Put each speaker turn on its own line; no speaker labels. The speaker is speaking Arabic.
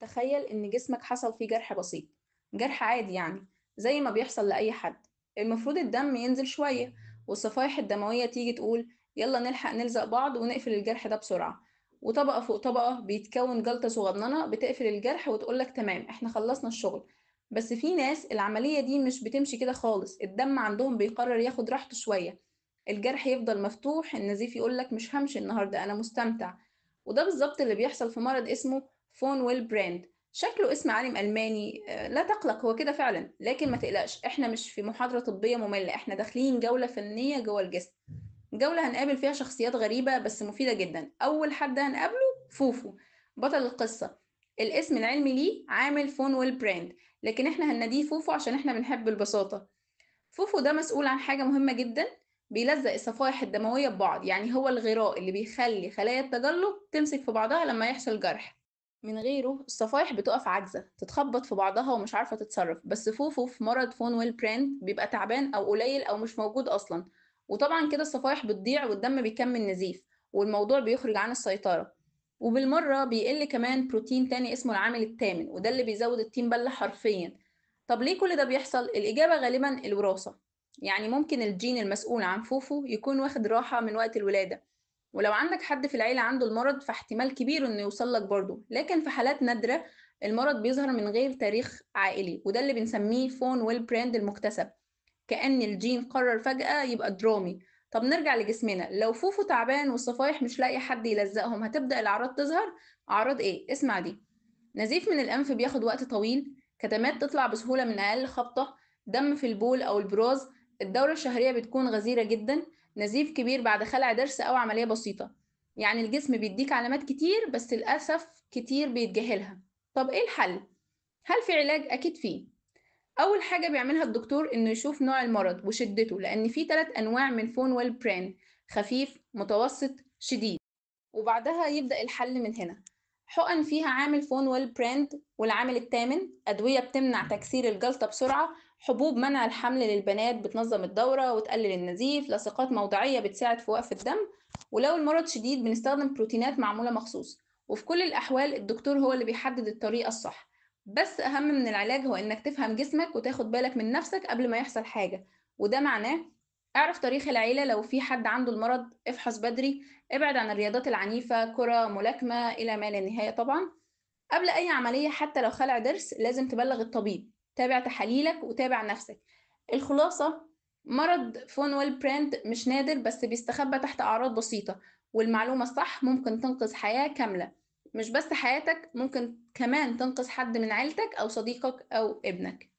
تخيل إن جسمك حصل فيه جرح بسيط، جرح عادي يعني زي ما بيحصل لأي حد. المفروض الدم ينزل شوية والصفائح الدموية تيجي تقول يلا نلحق نلزق بعض ونقفل الجرح ده بسرعة، وطبقة فوق طبقة بيتكون جلطة صغننة بتقفل الجرح وتقولك تمام احنا خلصنا الشغل. بس في ناس العملية دي مش بتمشي كده خالص، الدم عندهم بيقرر ياخد راحته شوية، الجرح يفضل مفتوح، النزيف يقولك مش همشي النهاردة أنا مستمتع. وده بالظبط اللي بيحصل في مرض اسمه فون ويل براند. شكله اسم عالم ألماني، لا تقلق هو كده فعلا، لكن ما تقلقش احنا مش في محاضرة طبية مملة، احنا داخلين جولة فنية جوه الجسم. جولة هنقابل فيها شخصيات غريبة بس مفيدة جدا. أول حد هنقابله فوفو، بطل القصة. الاسم العلمي ليه عامل فون ويل براند، لكن احنا هنناديه فوفو عشان احنا بنحب البساطة. فوفو ده مسؤول عن حاجة مهمة جدا، بيلزق الصفائح الدموية ببعض، يعني هو الغراء اللي بيخلي خلايا التجلط تمسك في بعضها لما يحصل جرح. من غيره الصفائح بتقف عاجزة تتخبط في بعضها ومش عارفة تتصرف. بس فوفو في مرض فون ويل براند بيبقى تعبان أو قليل أو مش موجود أصلا، وطبعا كده الصفائح بتضيع والدم بيكمل نزيف والموضوع بيخرج عن السيطرة. وبالمرة بيقل كمان بروتين تاني اسمه العامل الثامن، وده اللي بيزود الطين بلة حرفيا. طب ليه كل ده بيحصل؟ الإجابة غالبا الوراثة. يعني ممكن الجين المسؤول عن فوفو يكون واخد راحة من وقت الولادة، ولو عندك حد في العيلة عنده المرض فاحتمال كبير إنه يوصلك برضه، لكن في حالات نادرة المرض بيظهر من غير تاريخ عائلي، وده اللي بنسميه فون ويل براند المكتسب. كأن الجين قرر فجأة يبقى درامي. طب نرجع لجسمنا، لو فوفو تعبان والصفايح مش لاقي حد يلزقهم هتبدأ الأعراض تظهر. أعراض إيه؟ اسمع دي: نزيف من الأنف بياخد وقت طويل، كتمات تطلع بسهولة من أقل خبطة، دم في البول أو البراز، الدورة الشهرية بتكون غزيرة جدا، نزيف كبير بعد خلع ضرس أو عملية بسيطة. يعني الجسم بيديك علامات كتير بس للأسف كتير بيتجاهلها. طب إيه الحل؟ هل في علاج؟ أكيد فيه. أول حاجة بيعملها الدكتور إنه يشوف نوع المرض وشدته، لأن في 3 أنواع من فون ويل برين: خفيف، متوسط، شديد. وبعدها يبدأ الحل من هنا: حقن فيها عامل فون ويل براند والعامل الثامن، أدوية بتمنع تكسير الجلطة بسرعة، حبوب منع الحمل للبنات بتنظم الدورة وتقلل النزيف، لاصقات موضعية بتساعد في وقف الدم، ولو المرض شديد بنستخدم بروتينات معمولة مخصوص. وفي كل الأحوال الدكتور هو اللي بيحدد الطريقة الصح، بس أهم من العلاج هو إنك تفهم جسمك وتاخد بالك من نفسك قبل ما يحصل حاجة. وده معناه اعرف تاريخ العيلة، لو في حد عنده المرض افحص بدري، ابعد عن الرياضات العنيفة، كرة، ملاكمة، إلى ما لا نهاية طبعا. قبل أي عملية حتى لو خلع ضرس لازم تبلغ الطبيب، تابع تحاليلك وتابع نفسك. الخلاصة: مرض فون ويل براند مش نادر بس بيستخبى تحت أعراض بسيطة، والمعلومة الصح ممكن تنقذ حياة كاملة. مش بس حياتك، ممكن كمان تنقذ حد من عيلتك أو صديقك أو ابنك.